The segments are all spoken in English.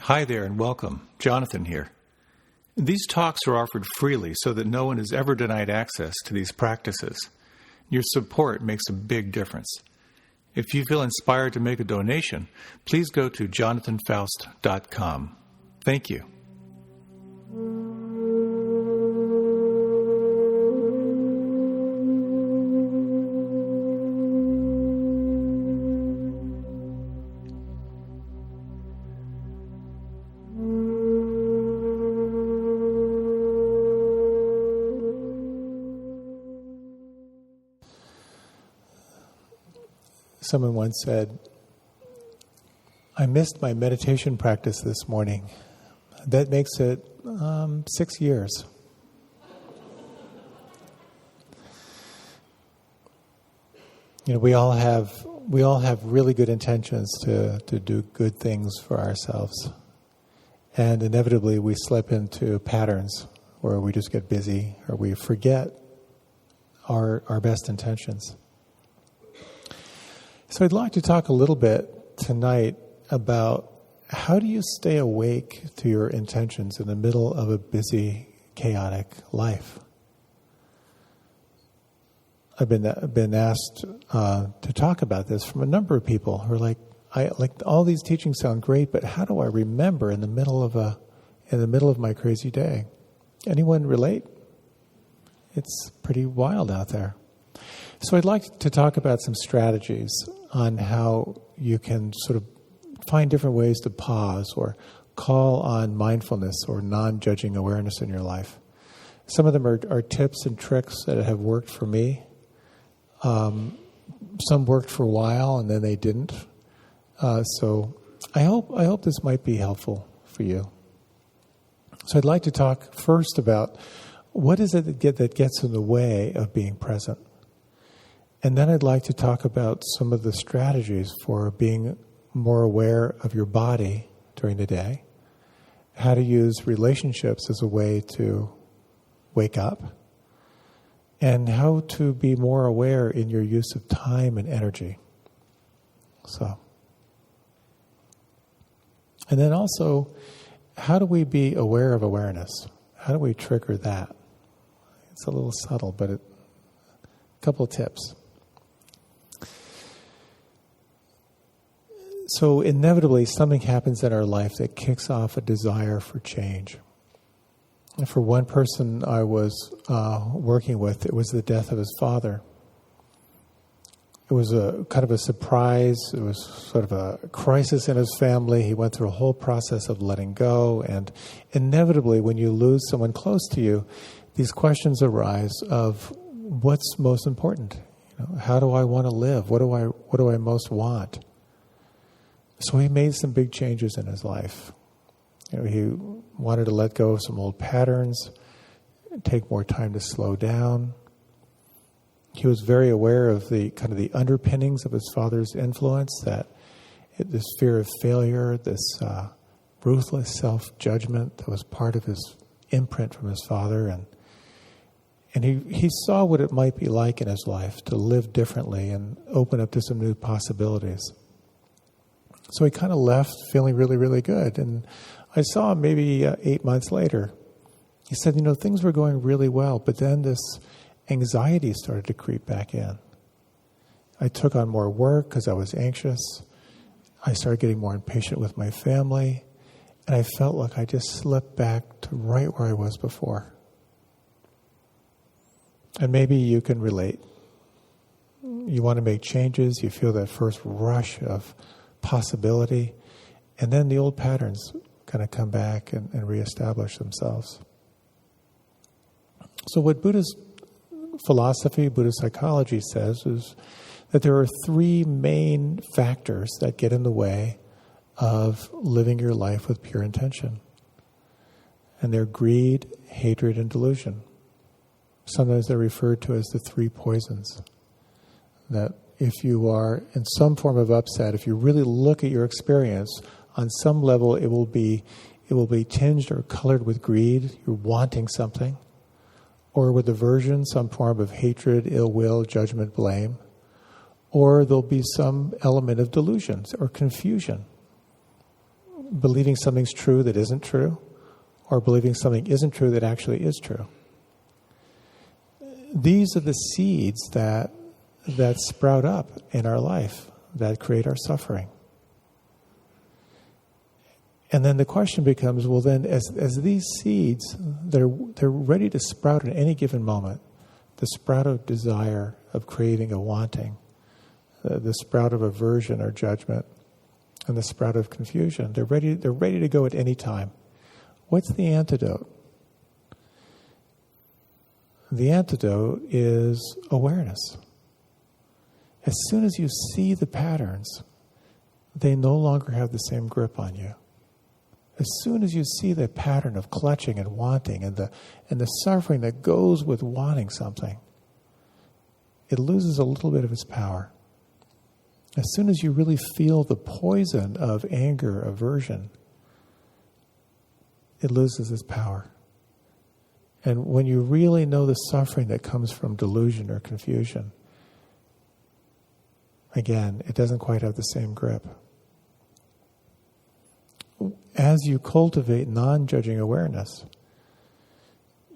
Hi there and welcome. Jonathan here. These talks are offered freely so that no one is ever denied access to these practices. Your support makes a big difference. If you feel inspired to make a donation, please go to jonathanfoust.com. Thank you. Someone once said, I missed my meditation practice this morning. That makes it 6 years. You know, we all have really good intentions to do good things for ourselves. And inevitably we slip into patterns where we just get busy or we forget our best intentions. So I'd like to talk a little bit tonight about how do you stay awake to your intentions in the middle of a busy, chaotic life. I've been asked to talk about this from a number of people who are like, all these teachings sound great, but how do I remember in the middle of my crazy day? Anyone relate? It's pretty wild out there. So I'd like to talk about some strategies on how you can sort of find different ways to pause or call on mindfulness or non-judging awareness in your life. Some of them are tips and tricks that have worked for me. Some worked for a while and then they didn't. So I hope this might be helpful for you. So I'd like to talk first about what is it that gets in the way of being present. And then I'd like to talk about some of the strategies for being more aware of your body during the day, how to use relationships as a way to wake up, and how to be more aware in your use of time and energy. And then also, how do we be aware of awareness? How do we trigger that? It's a little subtle, but a couple of tips. So inevitably, something happens in our life that kicks off a desire for change. And for one person I was working with, it was the death of his father. It was a kind of a surprise. It was sort of a crisis in his family. He went through a whole process of letting go. And inevitably, when you lose someone close to you, these questions arise of what's most important. You know, how do I want to live? What do I most want? So he made some big changes in his life. You know, he wanted to let go of some old patterns, take more time to slow down. He was very aware of the kind of the underpinnings of his father's influence, this fear of failure, this ruthless self-judgment that was part of his imprint from his father. And he saw what it might be like in his life to live differently and open up to some new possibilities. So he kind of left feeling really, really good. And I saw him maybe 8 months later. He said, things were going really well, but then this anxiety started to creep back in. I took on more work because I was anxious. I started getting more impatient with my family. And I felt like I just slipped back to right where I was before. And maybe you can relate. You want to make changes. You feel that first rush of possibility, and then the old patterns kind of come back and reestablish themselves. So what Buddhist philosophy, Buddhist psychology says is that there are three main factors that get in the way of living your life with pure intention. And they're greed, hatred, and delusion. Sometimes they're referred to as the three poisons. That if you are in some form of upset, if you really look at your experience, on some level it will be tinged or colored with greed. You're wanting something. Or with aversion, some form of hatred, ill will, judgment, blame. Or there'll be some element of delusions or confusion. believing something's true that isn't true, or believing something isn't true that actually is true. These are the seeds that sprout up in our life, that create our suffering. And then the question becomes, well then, as these seeds, they're ready to sprout at any given moment, the sprout of desire, of craving, of wanting, the sprout of aversion or judgment, and the sprout of confusion, they're ready to go at any time. What's the antidote? The antidote is awareness. As soon as you see the patterns, they no longer have the same grip on you. As soon as you see the pattern of clutching and wanting and the suffering that goes with wanting something, it loses a little bit of its power. As soon as you really feel the poison of anger, aversion, it loses its power. And when you really know the suffering that comes from delusion or confusion, again, it doesn't quite have the same grip. As you cultivate non-judging awareness,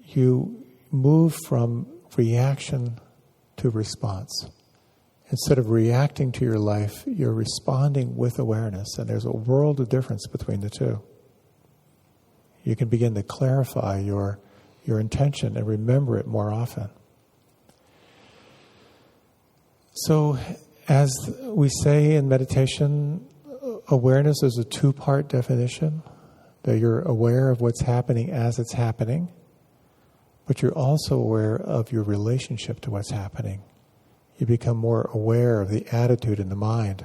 you move from reaction to response. Instead of reacting to your life, you're responding with awareness, and there's a world of difference between the two. You can begin to clarify your intention and remember it more often. So, as we say in meditation, awareness is a two-part definition. That you're aware of what's happening as it's happening, but you're also aware of your relationship to what's happening. You become more aware of the attitude in the mind.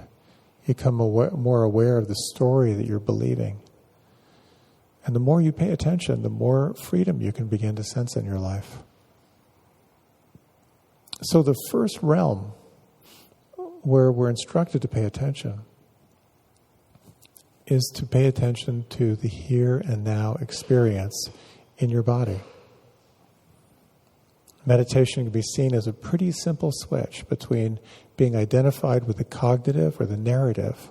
You become more aware of the story that you're believing. And the more you pay attention, the more freedom you can begin to sense in your life. So the first realm where we're instructed to pay attention is to pay attention to the here and now experience in your body. Meditation can be seen as a pretty simple switch between being identified with the cognitive or the narrative,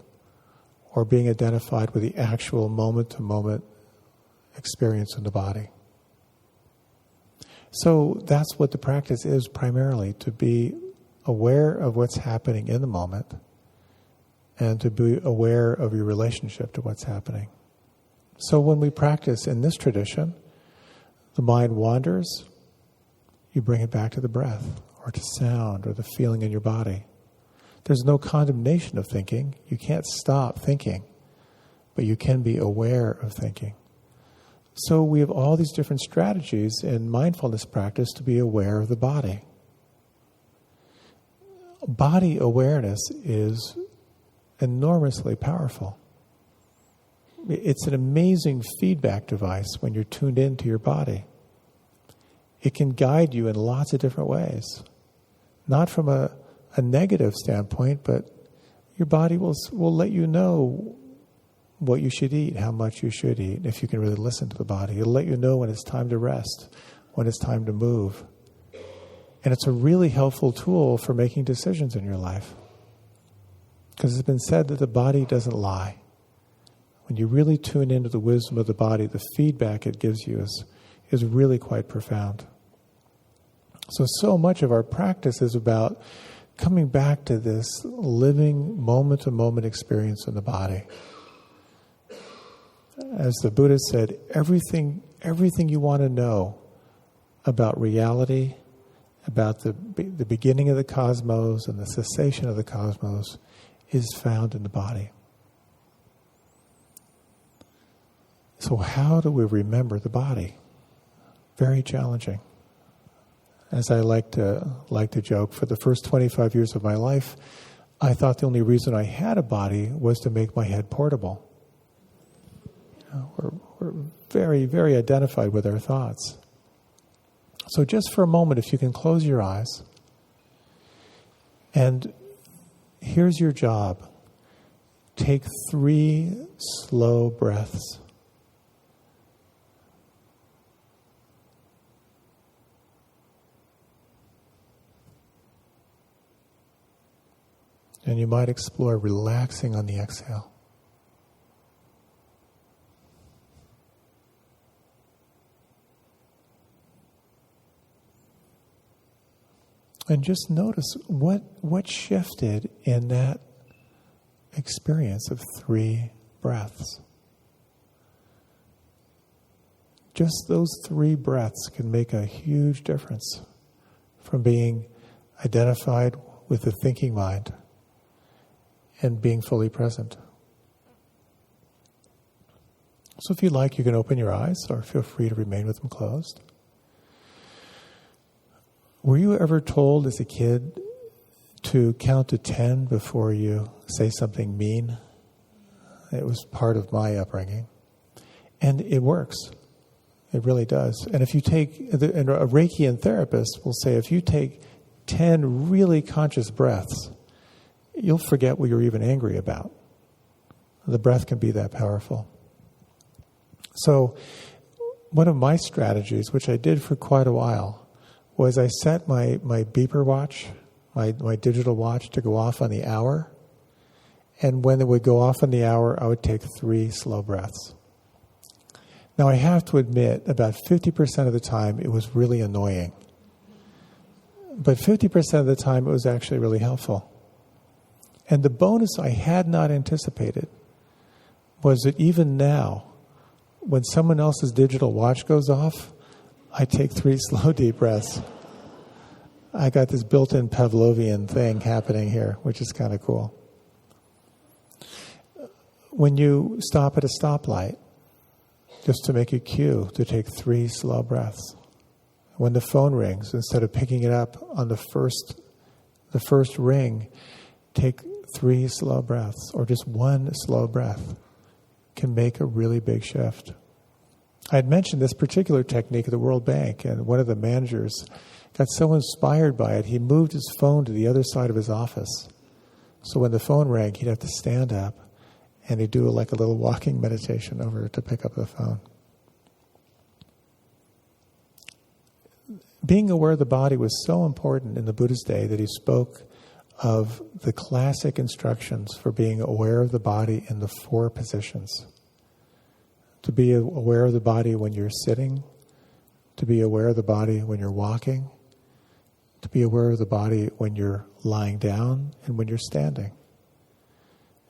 or being identified with the actual moment-to-moment experience in the body. So that's what the practice is primarily, to be aware of what's happening in the moment and to be aware of your relationship to what's happening. So when we practice in this tradition, the mind wanders, you bring it back to the breath or to sound or the feeling in your body. There's no condemnation of thinking. You can't stop thinking, but you can be aware of thinking. So we have all these different strategies in mindfulness practice to be aware of the body. Body awareness is enormously powerful. It's an amazing feedback device when you're tuned into your body. It can guide you in lots of different ways. Not from a negative standpoint, but your body will let you know what you should eat, how much you should eat, if you can really listen to the body. It'll let you know when it's time to rest, when it's time to move. And it's a really helpful tool for making decisions in your life. Because it's been said that the body doesn't lie. When you really tune into the wisdom of the body, the feedback it gives you is really quite profound. So much of our practice is about coming back to this living moment-to-moment experience in the body. As the Buddha said, everything you want to know about reality, about the beginning of the cosmos and the cessation of the cosmos is found in the body. So how do we remember the body? Very challenging. As I like to joke, for the first 25 years of my life, I thought the only reason I had a body was to make my head portable. We're very, very identified with our thoughts. So just for a moment, if you can close your eyes, and here's your job. Take 3 slow breaths. And you might explore relaxing on the exhale. And just notice what shifted in that experience of 3 breaths. Just those 3 breaths can make a huge difference from being identified with the thinking mind and being fully present. So if you like, you can open your eyes or feel free to remain with them closed. Were you ever told as a kid to count to 10 before you say something mean? It was part of my upbringing. And it works. It really does. And if you take, and a Reikian therapist will say, if you take 10 really conscious breaths, you'll forget what you're even angry about. The breath can be that powerful. So one of my strategies, which I did for quite a while, was I set my beeper watch, my digital watch, to go off on the hour. And when it would go off on the hour, I would take 3 slow breaths. Now, I have to admit, about 50% of the time, it was really annoying. But 50% of the time, it was actually really helpful. And the bonus I had not anticipated was that even now, when someone else's digital watch goes off, I take 3 slow, deep breaths. I got this built-in Pavlovian thing happening here, which is kind of cool. When you stop at a stoplight, just to make a cue to take 3 slow breaths. When the phone rings, instead of picking it up on the first ring, take 3 slow breaths, or just 1 slow breath can make a really big shift. I had mentioned this particular technique at the World Bank, and one of the managers got so inspired by it, he moved his phone to the other side of his office. So when the phone rang, he'd have to stand up and he'd do like a little walking meditation over to pick up the phone. Being aware of the body was so important in the Buddha's day that he spoke of the classic instructions for being aware of the body in the 4 positions. To be aware of the body when you're sitting, to be aware of the body when you're walking, to be aware of the body when you're lying down and when you're standing.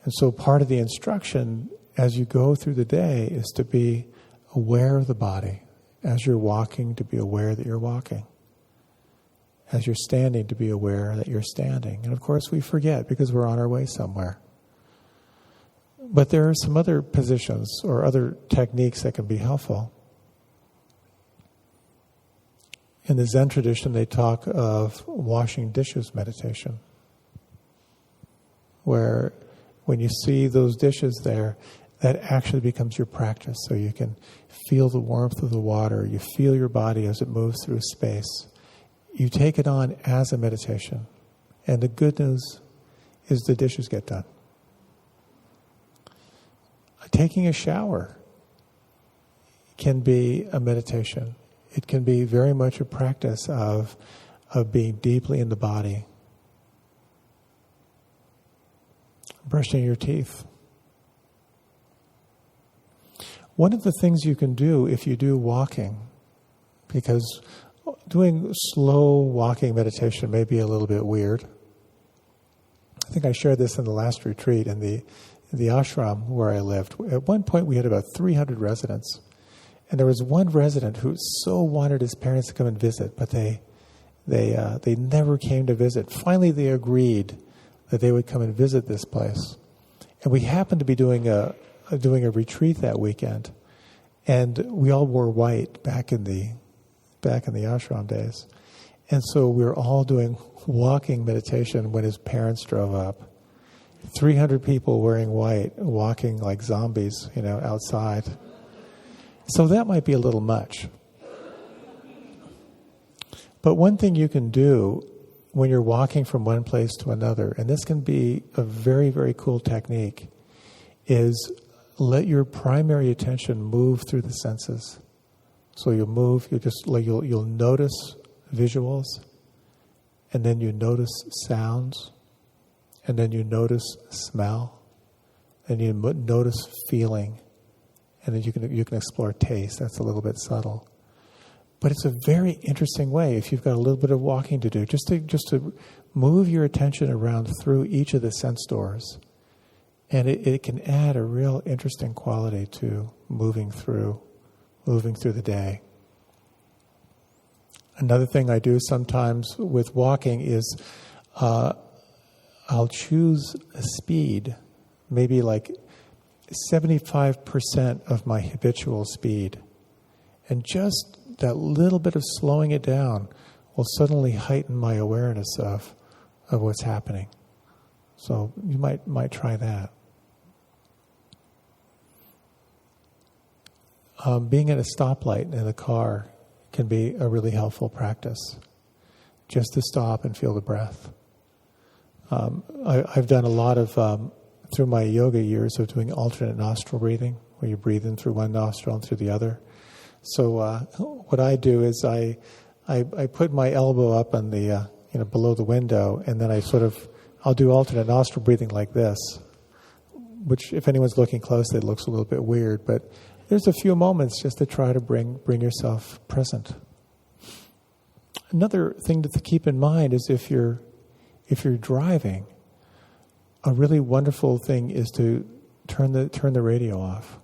And so part of the instruction as you go through the day is to be aware of the body. As you're walking, to be aware that you're walking. As you're standing, to be aware that you're standing. And of course we forget because we're on our way somewhere. But there are some other positions or other techniques that can be helpful. In the Zen tradition, they talk of washing dishes meditation, where when you see those dishes there, that actually becomes your practice. So you can feel the warmth of the water. You feel your body as it moves through space. You take it on as a meditation. And the good news is the dishes get done. Taking a shower can be a meditation. It can be very much a practice of being deeply in the body. Brushing your teeth. One of the things you can do if you do walking, because doing slow walking meditation may be a little bit weird. I think I shared this in the last retreat in the ashram where I lived. At one point we had about 300 residents. And there was one resident who so wanted his parents to come and visit, but they never came to visit. Finally they agreed that they would come and visit this place. And we happened to be doing a retreat that weekend. And we all wore white back in the ashram days. And so we were all doing walking meditation when his parents drove up. 300 people wearing white, walking like zombies, outside. So that might be a little much. But one thing you can do when you're walking from one place to another, and this can be a very, very cool technique, is let your primary attention move through the senses. So you'll move, you'll notice visuals, and then you notice sounds, and then you notice smell, and you notice feeling, and then you can explore taste. That's a little bit subtle. But it's a very interesting way, if you've got a little bit of walking to do, just to move your attention around through each of the sense doors. And it can add a real interesting quality to moving through the day. Another thing I do sometimes with walking is I'll choose a speed, maybe like 75% of my habitual speed. And just that little bit of slowing it down will suddenly heighten my awareness of what's happening. So you might try that. Being at a stoplight in a car can be a really helpful practice. Just to stop and feel the breath. I've done a lot of, through my yoga years, of doing alternate nostril breathing, where you breathe in through one nostril and through the other. So what I do is I put my elbow up on the below the window, and then I'll do alternate nostril breathing like this, which if anyone's looking closely, it looks a little bit weird, but there's a few moments just to try to bring yourself present. Another thing to keep in mind is if you're driving, a really wonderful thing is to turn the radio off.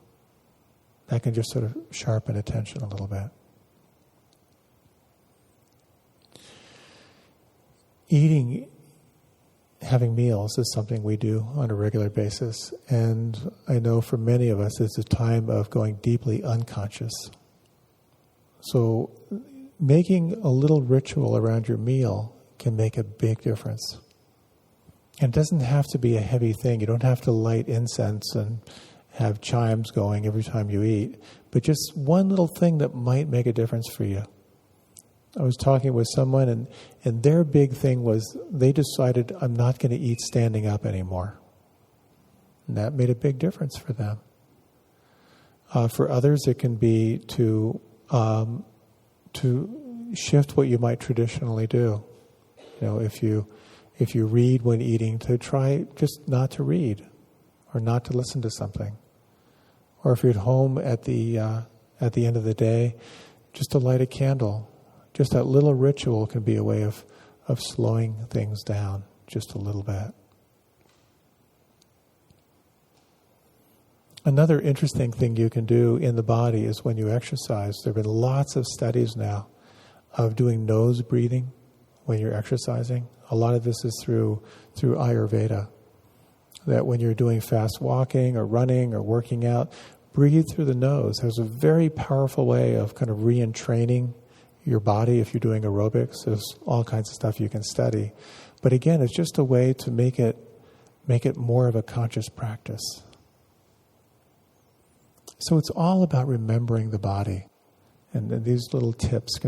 That can just sort of sharpen attention a little bit. Having meals is something we do on a regular basis, and I know for many of us it's a time of going deeply unconscious. So making a little ritual around your meal can make a big difference. And it doesn't have to be a heavy thing. You don't have to light incense and have chimes going every time you eat, but just one little thing that might make a difference for you. I was talking with someone, and their big thing was they decided, I'm not going to eat standing up anymore. And that made a big difference for them. For others, it can be to shift what you might traditionally do. If you read when eating, to try just not to read or not to listen to something. Or if you're at home at the end of the day, just to light a candle. Just that little ritual can be a way of slowing things down just a little bit. Another interesting thing you can do in the body is when you exercise. There have been lots of studies now of doing nose breathing when you're exercising. A lot of this is through Ayurveda. That when you're doing fast walking or running or working out, breathe through the nose. There's a very powerful way of kind of re-entraining your body. If you're doing aerobics, there's all kinds of stuff you can study. But again, it's just a way to make it more of a conscious practice. So it's all about remembering the body. And these little tips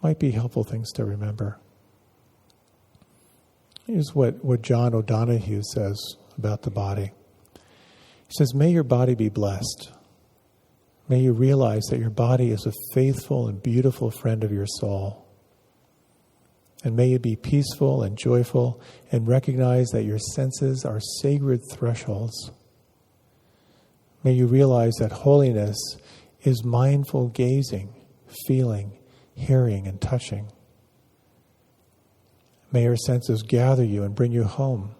might be helpful things to remember. Here's what John O'Donohue says about the body. He says, may your body be blessed. May you realize that your body is a faithful and beautiful friend of your soul. And may you be peaceful and joyful and recognize that your senses are sacred thresholds. May you realize that holiness is mindful gazing, feeling, hearing, and touching. May your senses gather you and bring you home.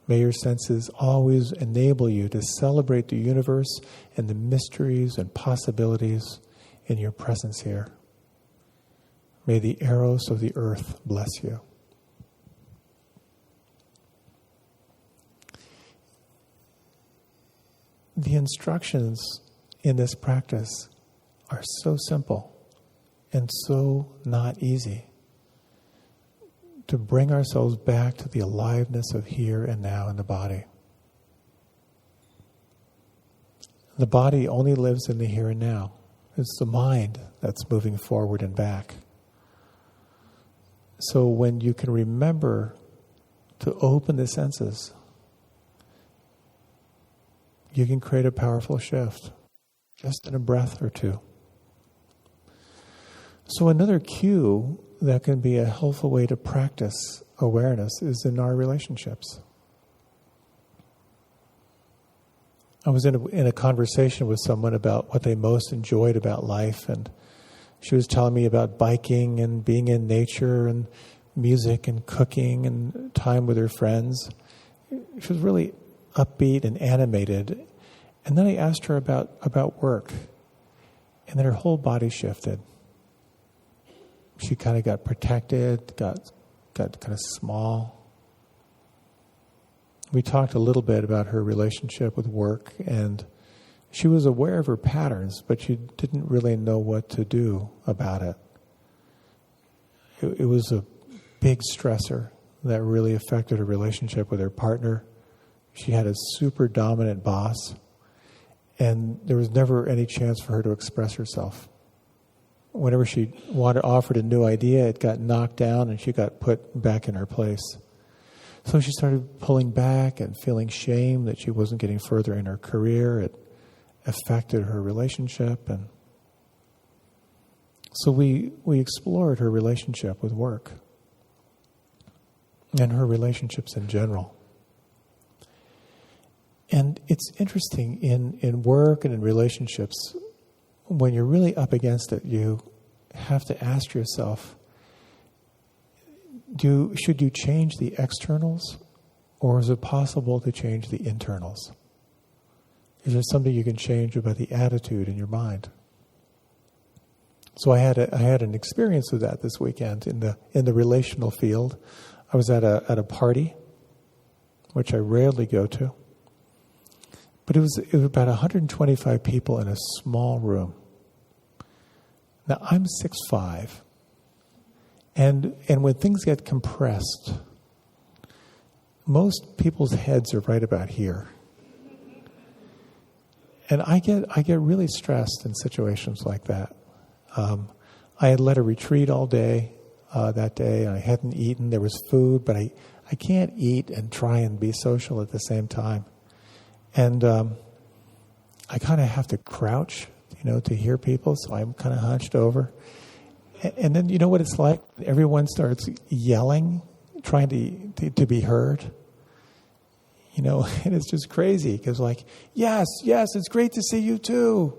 May your senses always enable you to celebrate the universe and the mysteries and possibilities in your presence here. May the eros of the earth bless you. The instructions in this practice are so simple and so not easy. To bring ourselves back to the aliveness of here and now in the body. The body only lives in the here and now. It's the mind that's moving forward and back. So when you can remember to open the senses, you can create a powerful shift, just in a breath or two. So another cue that can be a helpful way to practice awareness is in our relationships. I was in a conversation with someone about what they most enjoyed about life, and She was telling me about biking and being in nature and music and cooking and time with her friends. She was really upbeat and animated. And then I asked her about work. And then her whole body shifted. She kind of got protected, got kind of small. We talked a little bit about her relationship with work, and she was aware of her patterns, but she didn't really know what to do about it. It was a big stressor that really affected her relationship with her partner. She had a super dominant boss, and there was never any chance for her to express herself. Whenever she offered a new idea, it got knocked down and she got put back in her place. So she started pulling back and feeling shame that she wasn't getting further in her career. It affected her relationship. And so we explored her relationship with work and her relationships in general. And it's interesting, in work and in relationships, when you're really up against it, you have to ask yourself, should you change the externals, or is it possible to change the internals? Is there something you can change about the attitude in your mind? So I had an experience with that this weekend in the relational field. I was at a party, which I rarely go to. But it was about 125 people in a small room. Now, I'm 6'5", and when things get compressed, most people's heads are right about here. And I get really stressed in situations like that. I had led a retreat all day that day, and I hadn't eaten. There was food, but I can't eat and try and be social at the same time. And I kind of have to crouch, to hear people, so I'm kind of hunched over. And then you know what it's like? Everyone starts yelling, trying to be heard. And it's just crazy, because yes, it's great to see you too.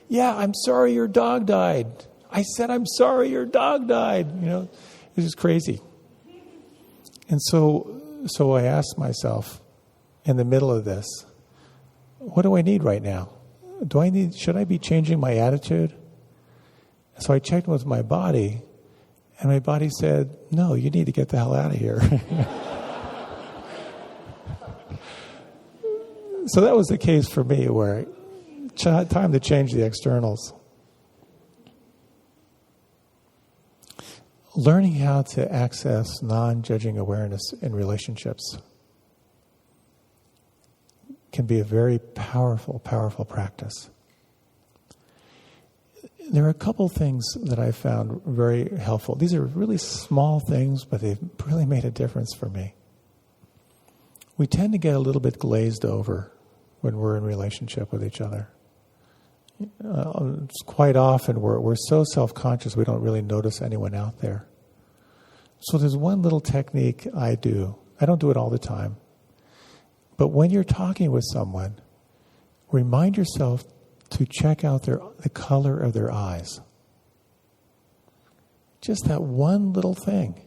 Yeah, I'm sorry your dog died. I said, I'm sorry your dog died. It's just crazy. And so I asked myself in the middle of this, what do I need right now? Should I be changing my attitude? So I checked with my body, and my body said, no, you need to get the hell out of here. So that was the case for me, where time to change the externals. Learning how to access non-judging awareness in relationships can be a very powerful, powerful practice. There are a couple things that I found very helpful. These are really small things, but they've really made a difference for me. We tend to get a little bit glazed over when we're in relationship with each other. Quite often we're so self-conscious we don't really notice anyone out there. So there's one little technique I do. I don't do it all the time. But when you're talking with someone, remind yourself to check out the color of their eyes. Just that one little thing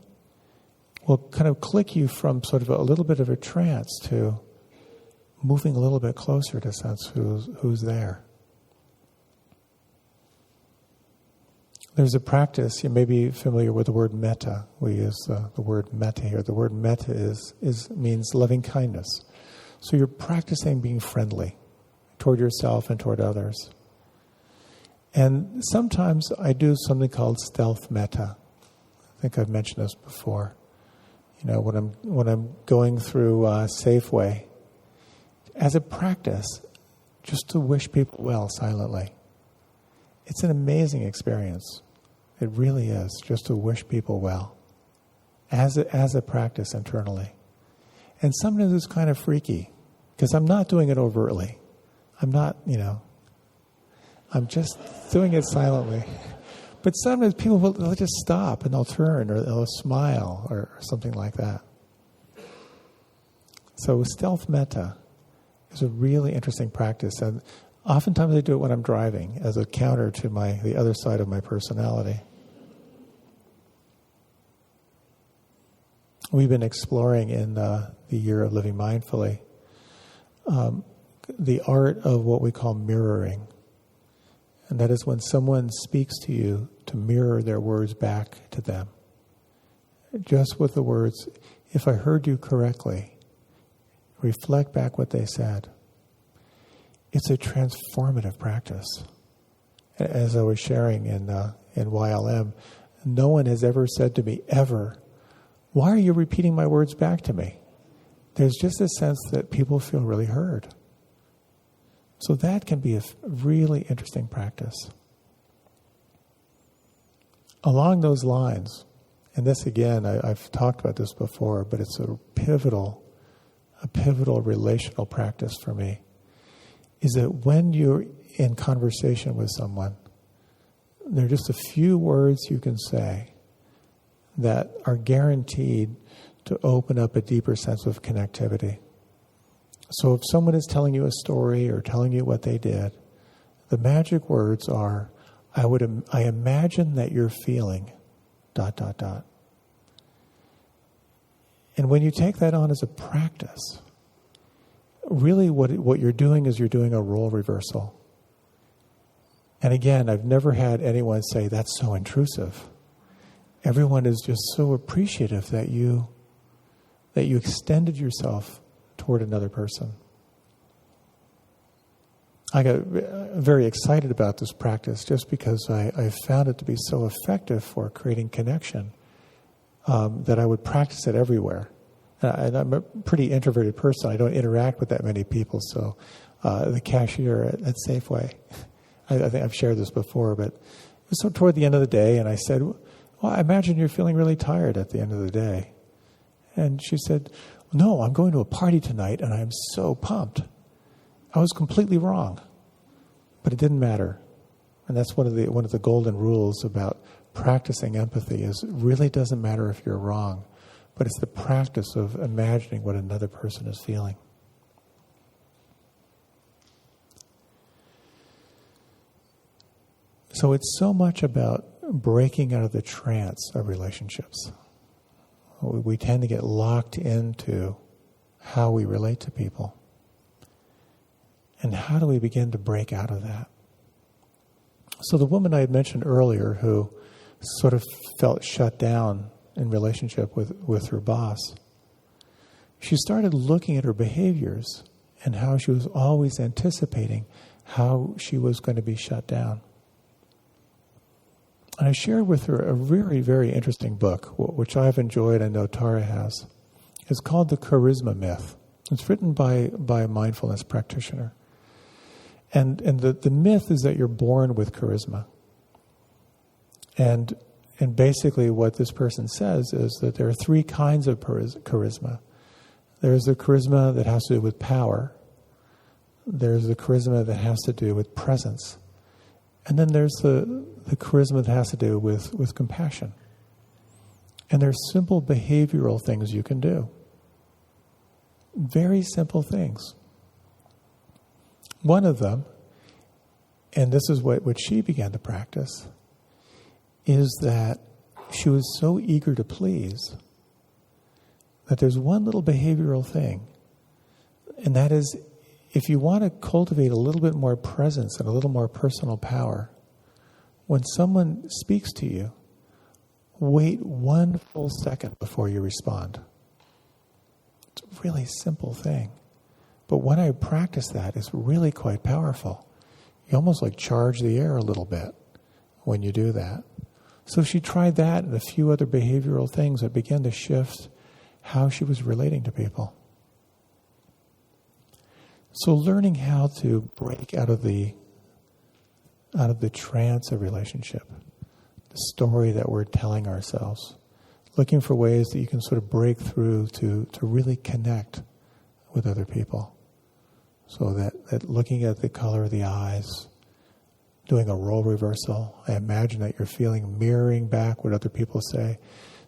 will kind of click you from sort of a little bit of a trance to moving a little bit closer to sense who's there. There's a practice, you may be familiar with the word metta. We use the word metta here. The word metta means loving kindness. So you're practicing being friendly toward yourself and toward others. And sometimes I do something called stealth metta. I think I've mentioned this before. When I'm going through Safeway, as a practice, just to wish people well silently. It's an amazing experience. It really is, just to wish people well, as a practice internally. And sometimes it's kind of freaky, because I'm not doing it overtly. I'm not, I'm just doing it silently. But sometimes people they'll just stop and they'll turn or they'll smile or something like that. So stealth metta is a really interesting practice. And Oftentimes I do it when I'm driving as a counter to the other side of my personality. We've been exploring in the year of living mindfully the art of what we call mirroring. And that is when someone speaks to you, to mirror their words back to them. Just with the words, if I heard you correctly, reflect back what they said. It's a transformative practice. As I was sharing in YLM, no one has ever said to me, ever, why are you repeating my words back to me? There's just a sense that people feel really heard. So that can be a really interesting practice. Along those lines, and this again, I've talked about this before, but it's a pivotal relational practice for me, is that when you're in conversation with someone, there are just a few words you can say that are guaranteed to open up a deeper sense of connectivity. So if someone is telling you a story or telling you what they did, the magic words are, I imagine that you're feeling ... And when you take that on as a practice, really what you're doing is you're doing a role reversal. And again, I've never had anyone say, that's so intrusive. Everyone is just so appreciative that you extended yourself toward another person. I got very excited about this practice just because I found it to be so effective for creating connection that I would practice it everywhere. And I'm a pretty introverted person. I don't interact with that many people. So the cashier at Safeway, I think I've shared this before, but it was so toward the end of the day, and I said, well, I imagine you're feeling really tired at the end of the day. And she said, no, I'm going to a party tonight, and I'm so pumped. I was completely wrong, but it didn't matter. And that's one of the golden rules about practicing empathy is it really doesn't matter if you're wrong, but it's the practice of imagining what another person is feeling. So it's so much about breaking out of the trance of relationships. We tend to get locked into how we relate to people. And how do we begin to break out of that? So the woman I had mentioned earlier who sort of felt shut down in relationship with her boss, she started looking at her behaviors and how she was always anticipating how she was going to be shut down. And I shared with her a very, very interesting book, which I've enjoyed, I know Tara has. It's called The Charisma Myth. It's written by a mindfulness practitioner. And the myth is that you're born with charisma. And basically what this person says is that there are three kinds of charisma. There's the charisma that has to do with power. There's the charisma that has to do with presence. And then there's the charisma that has to do with compassion. And there's simple behavioral things you can do. Very simple things. One of them, and this is what she began to practice, is that she was so eager to please that there's one little behavioral thing, and that is if you want to cultivate a little bit more presence and a little more personal power, when someone speaks to you, wait 1 full second before you respond. It's a really simple thing. But when I practice that, it's really quite powerful. You almost like charge the air a little bit when you do that. So she tried that and a few other behavioral things that began to shift how she was relating to people. So learning how to break out of the trance of relationship, the story that we're telling ourselves, looking for ways that you can sort of break through to really connect with other people. So that looking at the color of the eyes, doing a role reversal, I imagine that you're feeling mirroring back what other people say.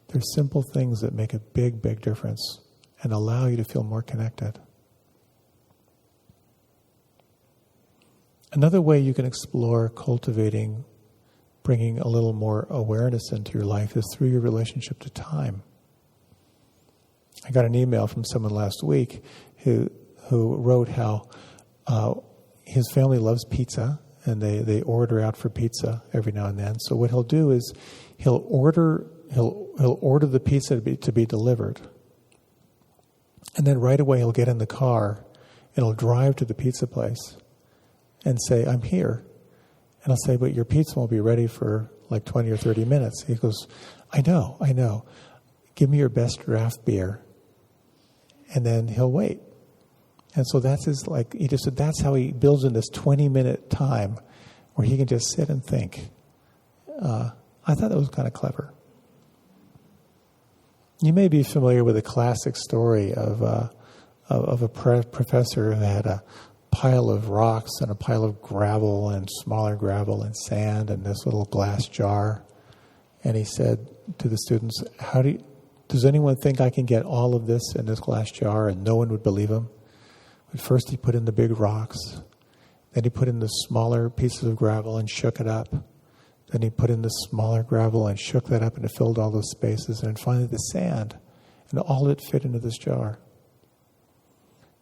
There's simple things that make a big, big difference and allow you to feel more connected. Another way you can explore cultivating, bringing a little more awareness into your life is through your relationship to time. I got an email from someone last week who wrote how his family loves pizza, and they order out for pizza every now and then. So what he'll do is he'll order the pizza to be delivered, and then right away he'll get in the car and he'll drive to the pizza place and say, "I'm here." And I'll say, "But your pizza won't be ready for like 20 or 30 minutes." He goes, I know. Give me your best draft beer." And then he'll wait. And so that's that's how he builds in this 20-minute time where he can just sit and think. I thought that was kind of clever. You may be familiar with a classic story of a professor who had a pile of rocks and a pile of gravel and smaller gravel and sand and this little glass jar. And he said to the students, does anyone think I can get all of this in this glass jar? And no one would believe him. But first he put in the big rocks. Then he put in the smaller pieces of gravel and shook it up. Then he put in the smaller gravel and shook that up, and it filled all those spaces. And finally the sand. And all of it fit into this jar.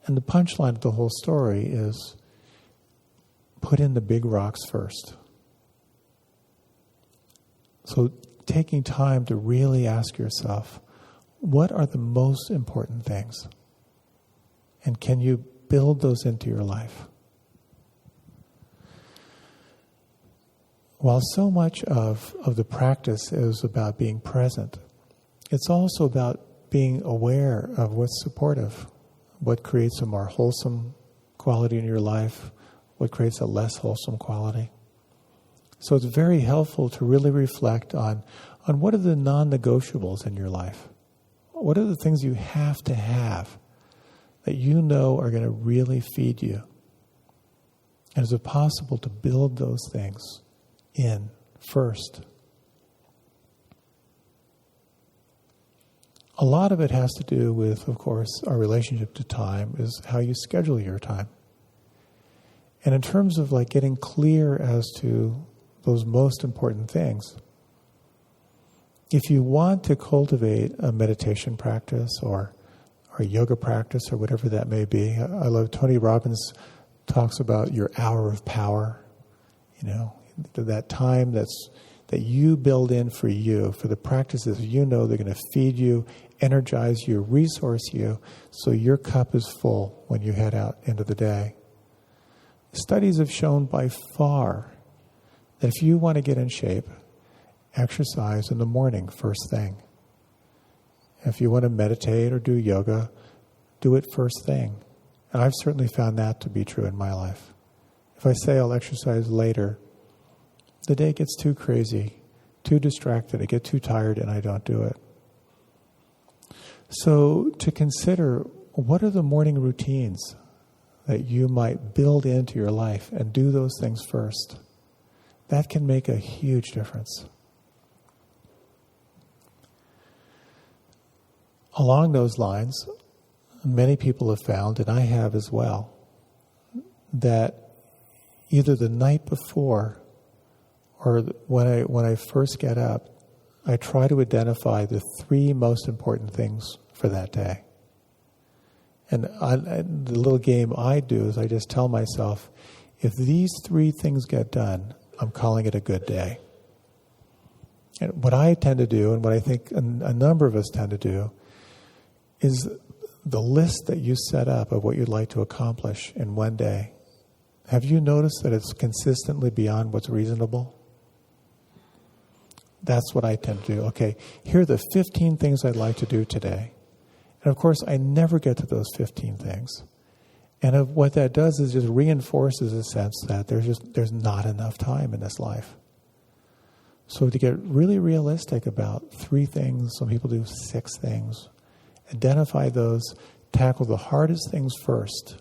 And the punchline of the whole story is put in the big rocks first. So taking time to really ask yourself, what are the most important things? And can you build those into your life? While so much of the practice is about being present, it's also about being aware of what's supportive, what creates a more wholesome quality in your life, what creates a less wholesome quality. So it's very helpful to really reflect on what are the non-negotiables in your life. What are the things you have to have that you know are going to really feed you? And is it possible to build those things in first? A lot of it has to do with, of course, our relationship to time, is how you schedule your time. And in terms of like getting clear as to those most important things, if you want to cultivate a meditation practice or a yoga practice or whatever that may be, I love Tony Robbins talks about your hour of power, that time that you build in for you, for the practices you know they're going to feed you, energize you, resource you, so your cup is full when you head out into the day. Studies have shown by far that if you want to get in shape, exercise in the morning first thing. If you want to meditate or do yoga, do it first thing. And I've certainly found that to be true in my life. If I say I'll exercise later, the day gets too crazy, too distracted, I get too tired, and I don't do it. So to consider, what are the morning routines that you might build into your life and do those things first? That can make a huge difference. Along those lines, many people have found, and I have as well, that either the night before or when I first get up, I try to identify the 3 most important things for that day. And the little game I do is I just tell myself, if these 3 things get done, I'm calling it a good day. And what I tend to do, and what I think a number of us tend to do, is the list that you set up of what you'd like to accomplish in one day. Have you noticed that it's consistently beyond what's reasonable? That's what I tend to do. Okay, here are the 15 things I'd like to do today. And of course, I never get to those 15 things. And what that does is just reinforces a sense that there's not enough time in this life. So to get really realistic about 3 things, some people do 6 things, identify those, tackle the hardest things first.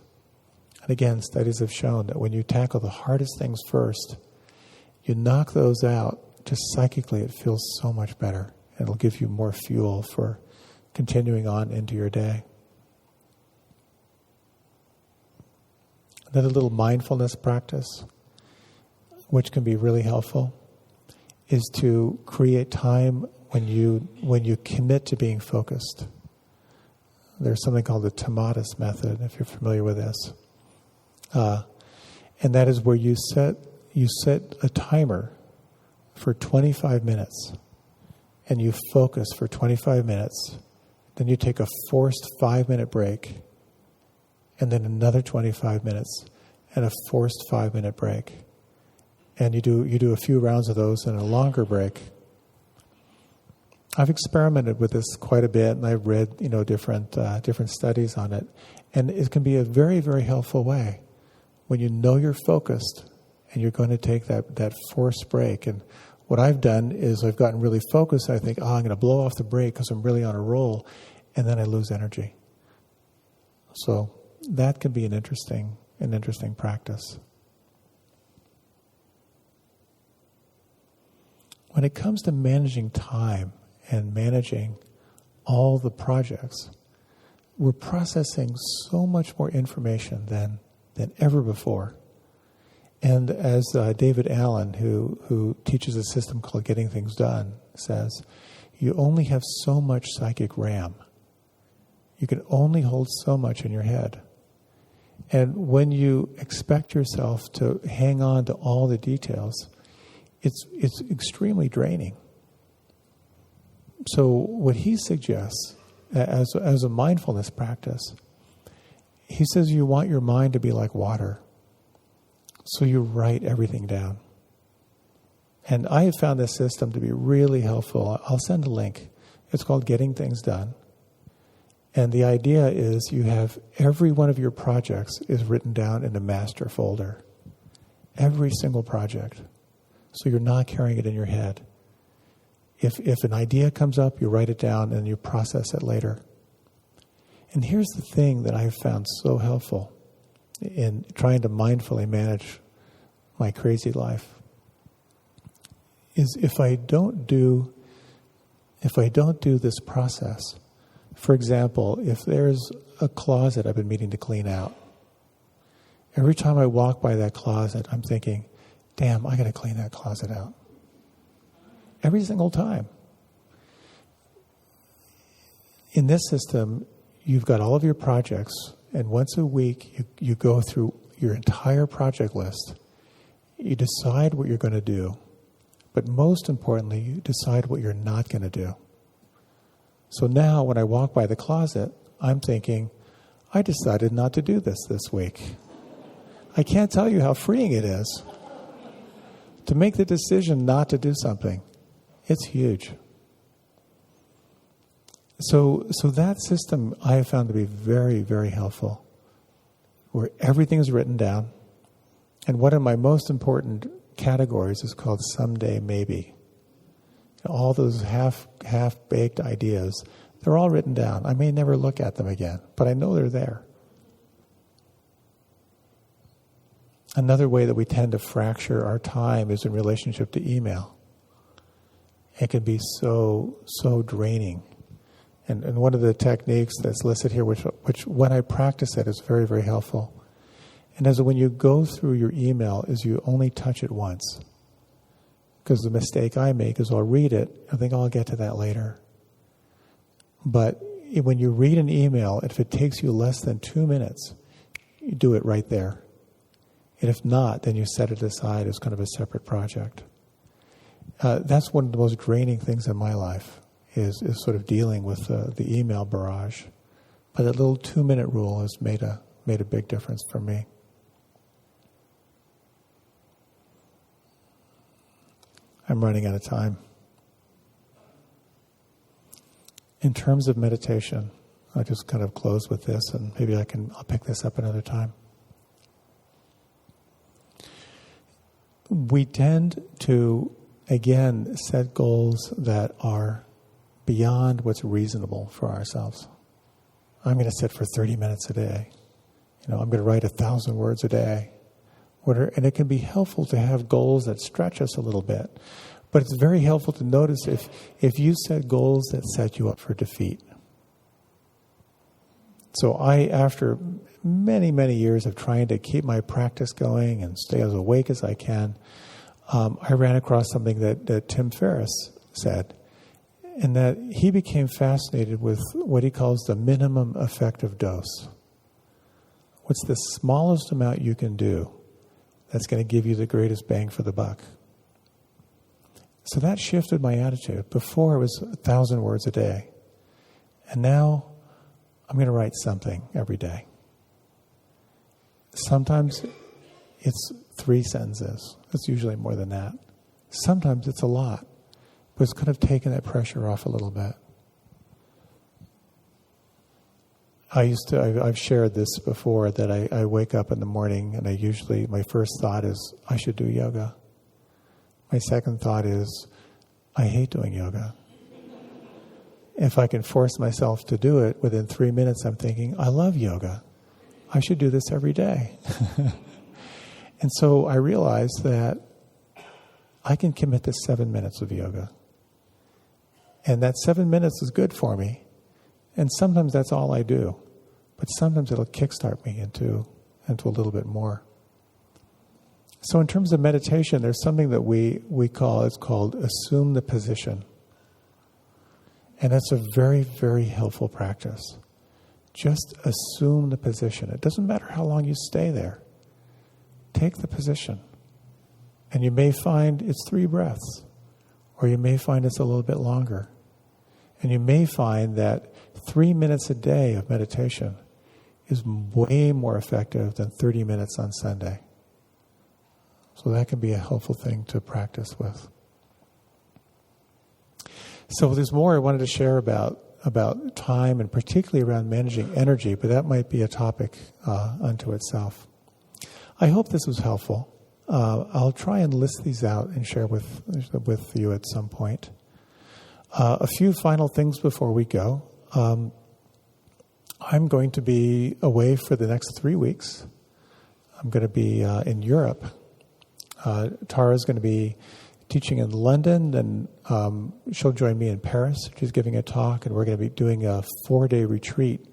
And again, studies have shown that when you tackle the hardest things first, you knock those out, just psychically it feels so much better. It'll give you more fuel for continuing on into your day. Another little mindfulness practice which can be really helpful, is to create time when you commit to being focused. There's something called the Tomatis Method, if you're familiar with this. And that is where you set a timer for 25 minutes, and you focus for 25 minutes. Then you take a forced 5-minute break, and then another 25 minutes, and a forced 5-minute break. And you do a few rounds of those and a longer break. I've experimented with this quite a bit, and I've read different studies on it, and it can be a very, very helpful way when you know you're focused and you're going to take that forced break. And what I've done is I've gotten really focused. I think, I'm going to blow off the brake because I'm really on a roll, and then I lose energy. So that can be an interesting practice. When it comes to managing time and managing all the projects, we're processing so much more information than ever before. And as David Allen, who teaches a system called Getting Things Done, says, you only have so much psychic RAM. You can only hold so much in your head. And when you expect yourself to hang on to all the details, it's extremely draining. So what he suggests as a mindfulness practice, he says you want your mind to be like water. So you write everything down. And I have found this system to be really helpful. I'll send a link. It's called Getting Things Done. And the idea is you have every one of your projects is written down in a master folder. Every single project. So you're not carrying it in your head. If an idea comes up, you write it down and you process it later. And here's the thing that I've found so helpful in trying to mindfully manage my crazy life is if I don't do this process. For example, if there's a closet I've been meaning to clean out, every time I walk by that closet, I'm thinking, damn, I got to clean that closet out. Every single time. In this system, you've got all of your projects, and once a week you go through your entire project list. You decide what you're going to do, but most importantly, you decide what you're not going to do. So now when I walk by the closet, I'm thinking, I decided not to do this week. I can't tell you how freeing it is to make the decision not to do something. It's huge. So that system I have found to be very, very helpful, where everything is written down. And one of my most important categories is called someday maybe. All those half-baked ideas, they're all written down. I may never look at them again, but I know they're there. Another way that we tend to fracture our time is in relationship to email. It can be so draining. And one of the techniques that's listed here, which when I practice it, is very, very helpful. And as when you go through your email, is you only touch it once. Because the mistake I make is I'll read it, I think I'll get to that later. But when you read an email, if it takes you less than 2 minutes, you do it right there. And if not, then you set it aside as kind of a separate project. That's one of the most draining things in my life, is sort of dealing with the email barrage. But that little 2-minute rule has made a big difference for me. I'm running out of time. In terms of meditation, I'll just kind of close with this, and maybe I'll pick this up another time. We tend to, again, set goals that are beyond what's reasonable for ourselves. I'm going to sit for 30 minutes a day. I'm going to write 1,000 words a day. And it can be helpful to have goals that stretch us a little bit. But it's very helpful to notice if you set goals that set you up for defeat. So after many, many years of trying to keep my practice going and stay as awake as I can, I ran across something that Tim Ferriss said, and that he became fascinated with what he calls the minimum effective dose. What's the smallest amount you can do that's going to give you the greatest bang for the buck? So that shifted my attitude. Before it was 1,000 words a day. And now I'm going to write something every day. Sometimes it's 3 sentences. It's usually more than that. Sometimes it's a lot. But it's kind of taking that pressure off a little bit. I've shared this before, that I wake up in the morning and my first thought is, I should do yoga. My second thought is, I hate doing yoga. If I can force myself to do it, within 3 minutes I'm thinking, I love yoga. I should do this every day. And so I realized that I can commit to 7 minutes of yoga. And that 7 minutes is good for me. And sometimes that's all I do. But sometimes it'll kickstart me into a little bit more. So in terms of meditation, there's something that we call, it's called assume the position. And that's a very, very helpful practice. Just assume the position. It doesn't matter how long you stay there. Take the position. And you may find it's 3 breaths. Or you may find it's a little bit longer. And you may find that 3 minutes a day of meditation is way more effective than 30 minutes on Sunday. So that can be a helpful thing to practice with. So there's more I wanted to share about time, and particularly around managing energy, but that might be a topic unto itself. I hope this was helpful. I'll try and list these out and share with you at some point. A few final things before we go. I'm going to be away for the next 3 weeks. I'm going to be in Europe. Tara's going to be teaching in London, and she'll join me in Paris. She's giving a talk, and we're going to be doing a 4-day retreat,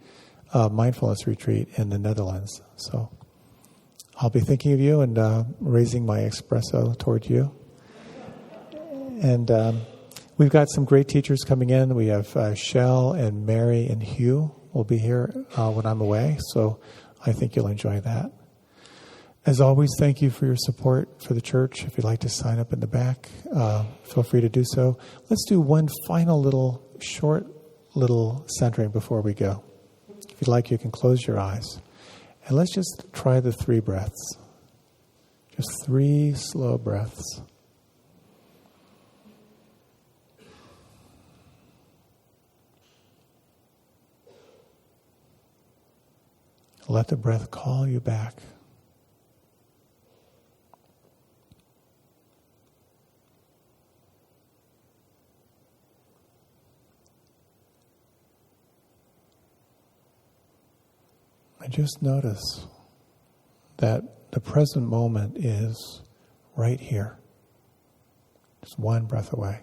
mindfulness retreat in the Netherlands. So I'll be thinking of you and raising my espresso toward you. And we've got some great teachers coming in. We have Shell and Mary and Hugh will be here when I'm away, so I think you'll enjoy that. As always, thank you for your support for the church. If you'd like to sign up in the back, feel free to do so. Let's do one final short centering before we go. If you'd like, you can close your eyes. And let's just try the 3 breaths. Just 3 slow breaths. Let the breath call you back. And just notice that the present moment is right here. Just one breath away.